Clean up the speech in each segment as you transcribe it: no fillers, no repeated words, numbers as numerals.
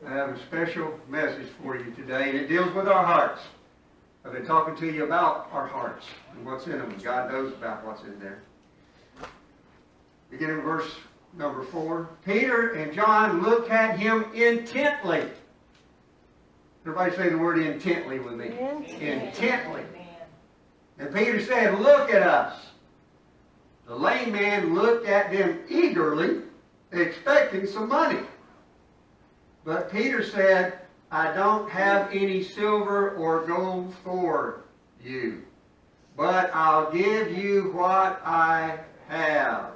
I have a special message for you today, and it deals with our hearts. I've been talking to you about our hearts and what's in them. God knows about what's in there. Beginning in verse number 4. Peter and John looked at him intently. Everybody say the word intently with me. Intently. And Peter said, "Look at us." The lame man looked at them eagerly, expecting some money. But Peter said, "I don't have any silver or gold for you, but I'll give you what I have.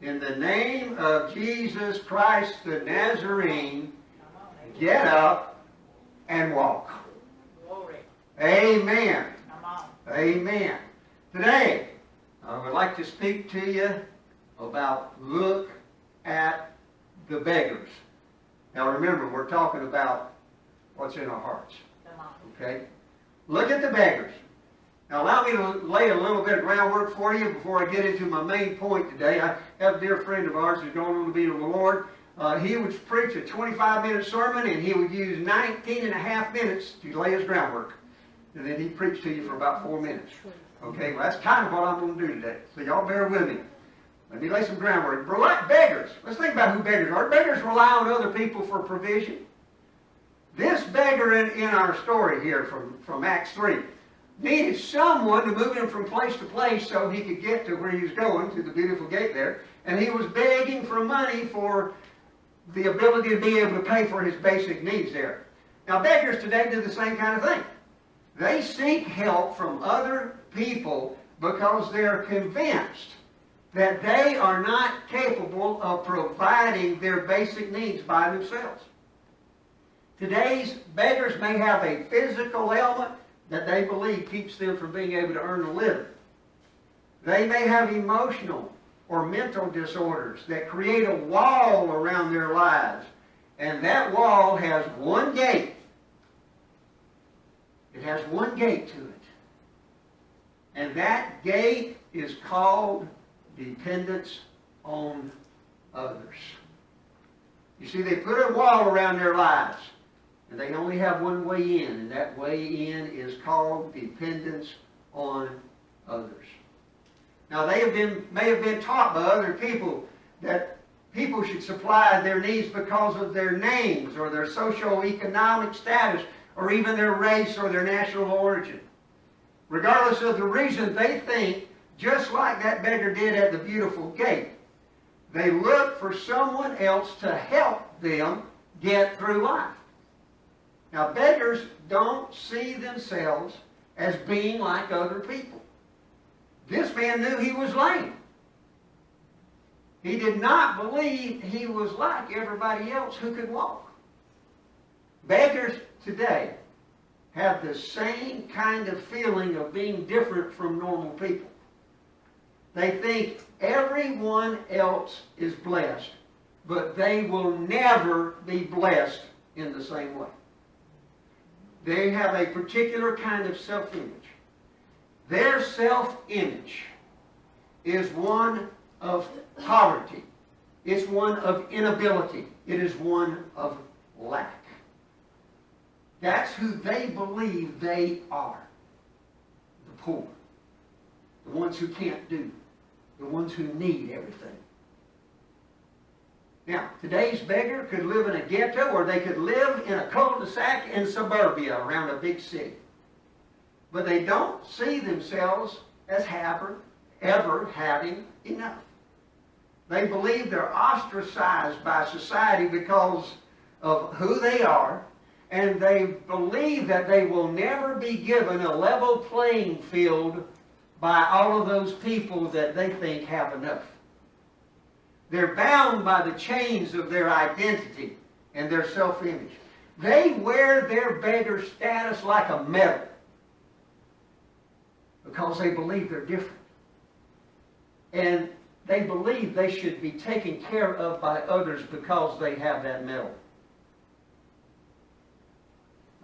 In the name of Jesus Christ the Nazarene, get up and walk." Glory. Amen. Come on. Amen. Today, I would like to speak to you about look at the beggars. Now remember, we're talking about what's in our hearts. Come on. Okay? Look at the beggars. Now allow me to lay a little bit of groundwork for you before I get into my main point today. I have a dear friend of ours who's going on to be with the Lord. He would preach a 25-minute sermon, and he would use 19 and a half minutes to lay his groundwork. And then he'd preach to you for about 4 minutes. Okay, well, that's kind of what I'm going to do today. So y'all bear with me. Let me lay some groundwork. But like beggars, let's think about who beggars are. Beggars rely on other people for provision. This beggar in our story here from Acts 3 needed someone to move him from place to place so he could get to where he was going, to the beautiful gate there. And he was begging for money for the ability to be able to pay for his basic needs there. Now beggars today do the same kind of thing. They seek help from other people because they're convinced that they are not capable of providing their basic needs by themselves. Today's beggars may have a physical ailment that they believe keeps them from being able to earn a living. They may have emotional or mental disorders that create a wall around their lives, and that wall has one gate. It has one gate to it. And that gate is called dependence on others. You see, they put a wall around their lives, and they only have one way in, and that way in is called dependence on others. Now, may have been taught by other people that people should supply their needs because of their names or their socioeconomic status or even their race or their national origin. Regardless of the reason, they think, just like that beggar did at the beautiful gate, they look for someone else to help them get through life. Now, beggars don't see themselves as being like other people. This man knew he was lame. He did not believe he was like everybody else who could walk. Beggars today have the same kind of feeling of being different from normal people. They think everyone else is blessed, but they will never be blessed in the same way. They have a particular kind of self-image. Their self-image is one of poverty. It's one of inability. It is one of lack. That's who they believe they are. The poor. The ones who can't do. The ones who need everything. Now, today's beggar could live in a ghetto, or they could live in a cul-de-sac in suburbia around a big city. But they don't see themselves as ever having enough. They believe they're ostracized by society because of who they are, and they believe that they will never be given a level playing field by all of those people that they think have enough. They're bound by the chains of their identity and their self-image. They wear their beggar status like a medal because they believe they're different. And they believe they should be taken care of by others because they have that medal.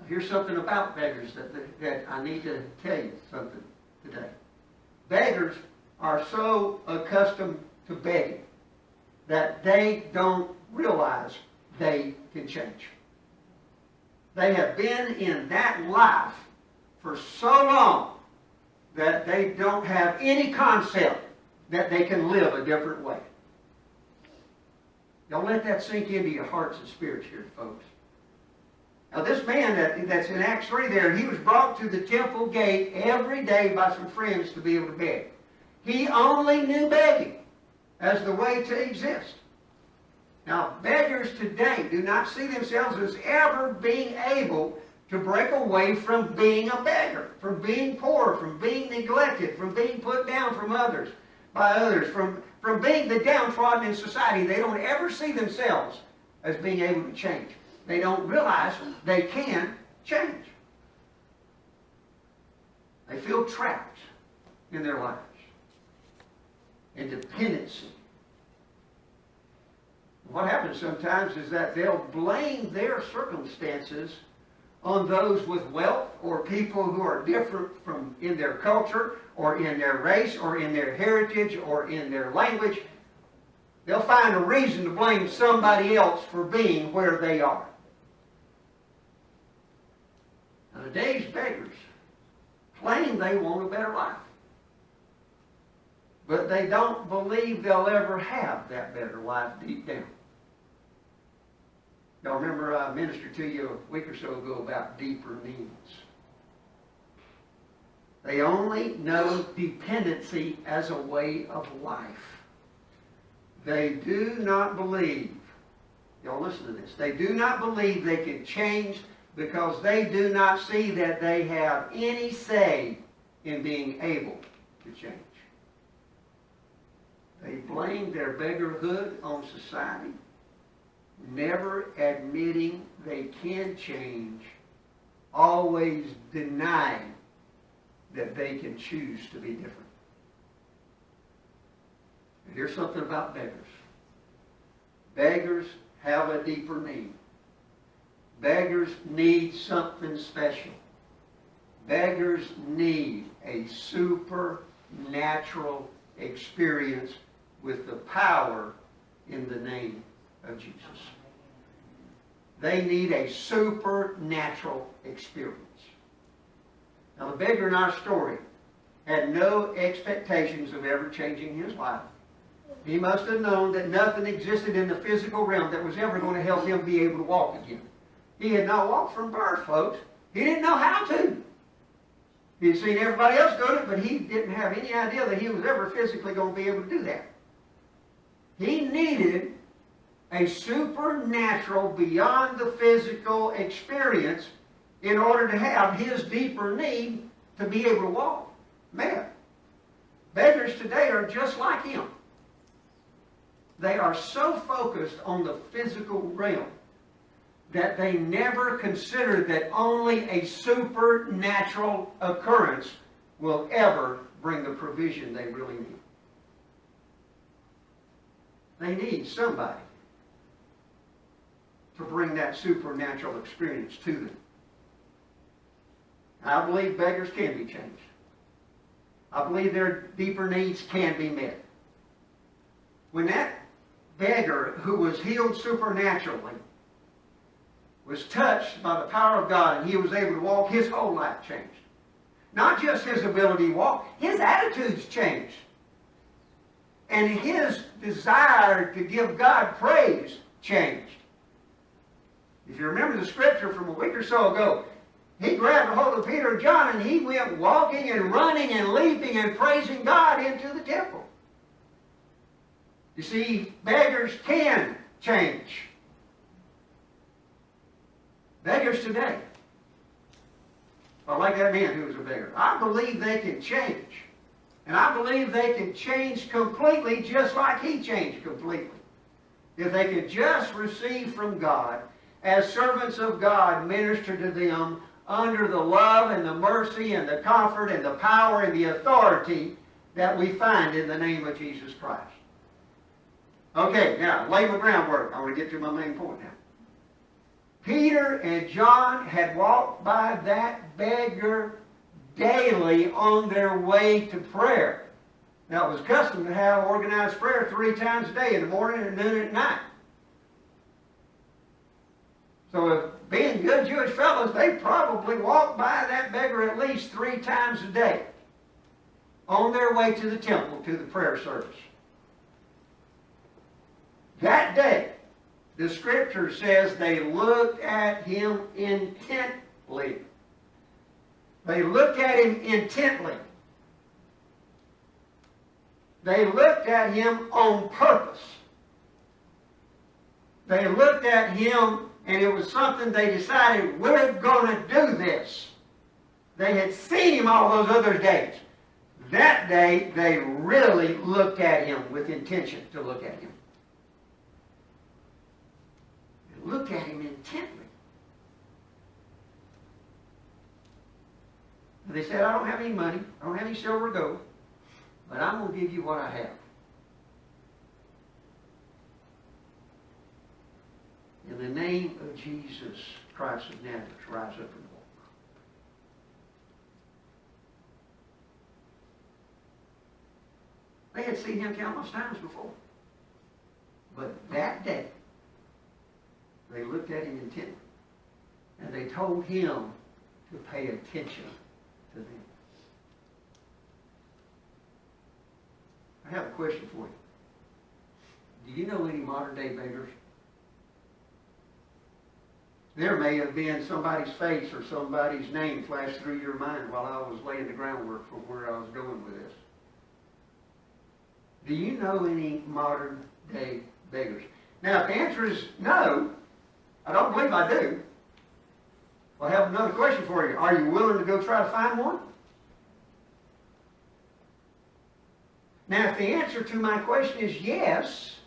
Here's something about beggars that I need to tell you something today. Beggars are so accustomed to begging that they don't realize they can change. They have been in that life for so long that they don't have any concept that they can live a different way. Don't let that sink into your hearts and spirits here, folks. Now this man that's in Acts 3 there, he was brought to the temple gate every day by some friends to be able to beg. He only knew begging as the way to exist. Now, beggars today do not see themselves as ever being able to break away from being a beggar, from being poor, from being neglected, from being put down by others, from being the downtrodden in society. They don't ever see themselves as being able to change. They don't realize they can change. They feel trapped in their lives, in dependency. What happens sometimes is that they'll blame their circumstances on those with wealth or people who are different from in their culture or in their race or in their heritage or in their language. They'll find a reason to blame somebody else for being where they are. Now, today's beggars claim they want a better life, but they don't believe they'll ever have that better life deep down. Y'all remember I ministered to you a week or so ago about deeper needs. They only know dependency as a way of life. They do not believe, y'all listen to this, they do not believe they can change because they do not see that they have any say in being able to change. They blame their beggarhood on society, never admitting they can change, always denying that they can choose to be different. And here's something about beggars. Beggars have a deeper need. Beggars need something special. Beggars need a supernatural experience with the power in the name of Jesus. They need a supernatural experience. Now, the beggar in our story had no expectations of ever changing his life. He must have known that nothing existed in the physical realm that was ever going to help him be able to walk again. He had not walked from birth, folks. He didn't know how to. He had seen everybody else do it, but he didn't have any idea that he was ever physically going to be able to do that. He needed a supernatural, beyond the physical experience in order to have his deeper need to be able to walk. Man, beggars today are just like him. They are so focused on the physical realm that they never consider that only a supernatural occurrence will ever bring the provision they really need. They need somebody to bring that supernatural experience to them. I believe beggars can be changed. I believe their deeper needs can be met. When that beggar who was healed supernaturally was touched by the power of God and he was able to walk, his whole life changed. Not just his ability to walk, his attitudes changed. And his desire to give God praise changed. If you remember the scripture from a week or so ago, he grabbed a hold of Peter and John and he went walking and running and leaping and praising God into the temple. You see, beggars can change. Beggars today are like that man who was a beggar. I believe they can change. And I believe they can change completely just like he changed completely. If they could just receive from God, as servants of God, minister to them under the love and the mercy and the comfort and the power and the authority that we find in the name of Jesus Christ. Okay, now, lay my groundwork. I want to get to my main point now. Peter and John had walked by that beggar daily on their way to prayer. Now, it was custom to have organized prayer 3 times a day, in the morning and noon and at night. So if being good Jewish fellows, they probably walked by that beggar at least 3 times a day on their way to the temple, to the prayer service. That day, the scripture says they looked at him intently. They looked at him intently. They looked at him on purpose. They looked at him, and it was something they decided, we're going to do this. They had seen him all those other days. That day, they really looked at him with intention to look at him. They looked at him intently. And they said, I don't have any money. I don't have any silver or gold. But I'm going to give you what I have. In the name of Jesus Christ of Nazareth, rise up and walk. They had seen him countless times before. But that day, they looked at him intently. And they told him to pay attention to them. I have a question for you. Do you know any modern day beggars? There may have been somebody's face or somebody's name flash through your mind while I was laying the groundwork for where I was going with this. Do you know any modern day beggars? Now, if the answer is no, I don't believe I do. Well, I have another question for you. Are you willing to go try to find one? Now, if the answer to my question is yes,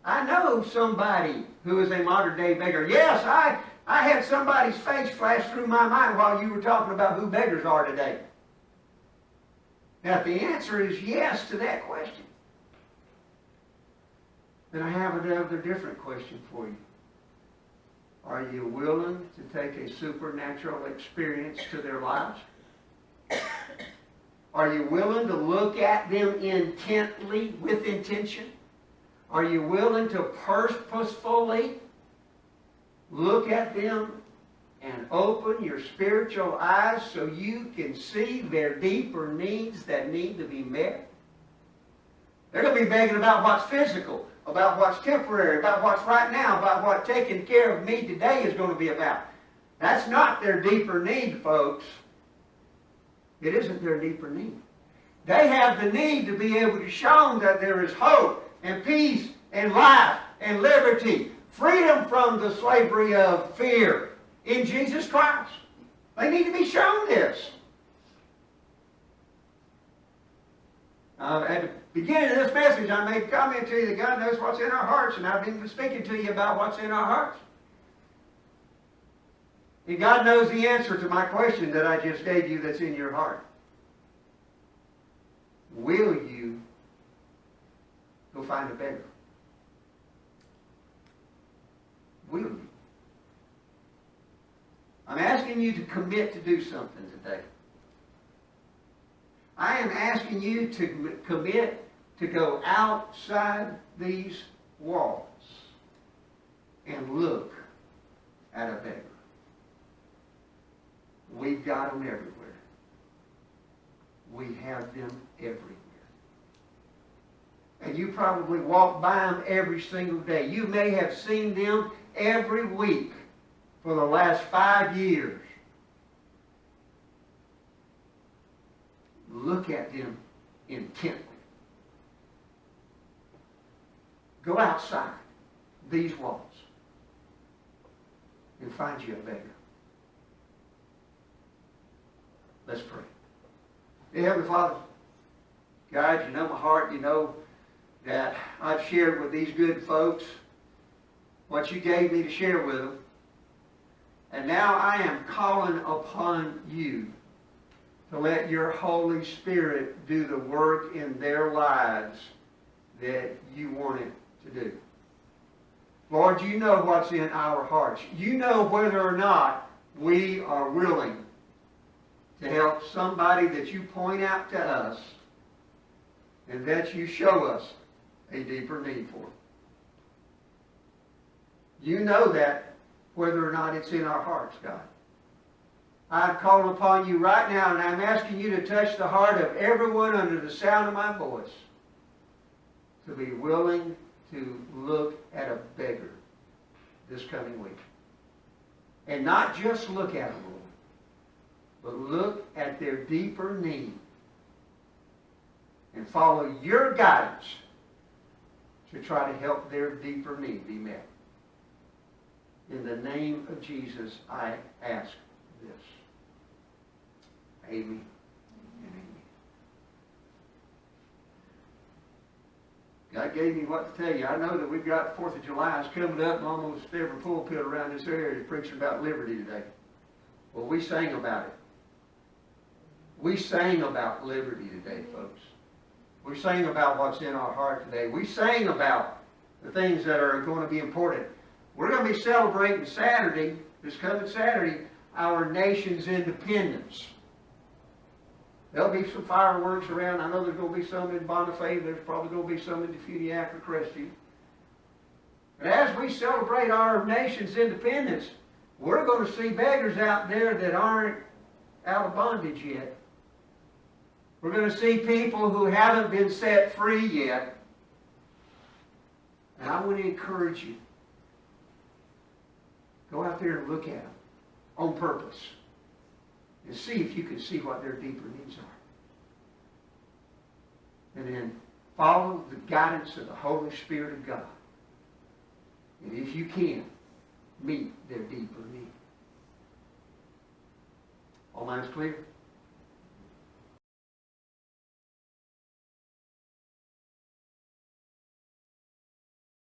I know somebody who is a modern day beggar. Yes, I had somebody's face flash through my mind while you were talking about who beggars are today. Now, if the answer is yes to that question, then I have another different question for you. Are you willing to take a supernatural experience to their lives? Are you willing to look at them intently, with intention? Are you willing to purposefully look at them and open your spiritual eyes so you can see their deeper needs that need to be met? They're going to be begging about what's physical, about what's temporary, about what's right now, about what taking care of me today is going to be about. That's not their deeper need, folks. It isn't their deeper need. They have the need to be able to show them that there is hope and peace and life and liberty, freedom from the slavery of fear in Jesus Christ. They need to be shown this. At the beginning of this message, I made a comment to you that God knows what's in our hearts, and I've been speaking to you about what's in our hearts. And God knows the answer to my question that I just gave you that's in your heart. Will you go find a beggar? Will you? I'm asking you to commit to do something today. I am asking you to commit to go outside these walls and look at a beggar. We've got them everywhere. We have them everywhere. And you probably walk by them every single day. You may have seen them every week for the last 5 years. Look at them intently. Go outside these walls and find you a beggar. Let's pray. Dear Heavenly Father, God, you know my heart. You know that I've shared with these good folks what you gave me to share with them. And now I am calling upon you to let your Holy Spirit do the work in their lives that you want it to do. Lord, you know what's in our hearts. You know whether or not we are willing to help somebody that you point out to us and that you show us a deeper need for. You know that whether or not it's in our hearts, God. I'm calling upon you right now, and I'm asking you to touch the heart of everyone under the sound of my voice to be willing to look at a beggar this coming week. And not just look at them, Lord, but look at their deeper need and follow your guidance to try to help their deeper need be met. In the name of Jesus, I ask this. Amen. And amen. God gave me what to tell you. I know that we've got 4th of July is coming up, and almost every pulpit around this area is preaching about liberty today. Well, we sang about it. We sang about liberty today, folks. We sang about what's in our heart today. We sang about the things that are going to be important. We're going to be celebrating Saturday, this coming Saturday, our nation's independence. There'll be some fireworks around. I know there's going to be some in Bonifay. There's probably going to be some in Defuniacre, Crestview. But as we celebrate our nation's independence, we're going to see beggars out there that aren't out of bondage yet. We're going to see people who haven't been set free yet. And I want to encourage you. Go out there and look at them on purpose. And see if you can see what their deeper needs are. And then follow the guidance of the Holy Spirit of God. And if you can, meet their deeper need. All minds clear?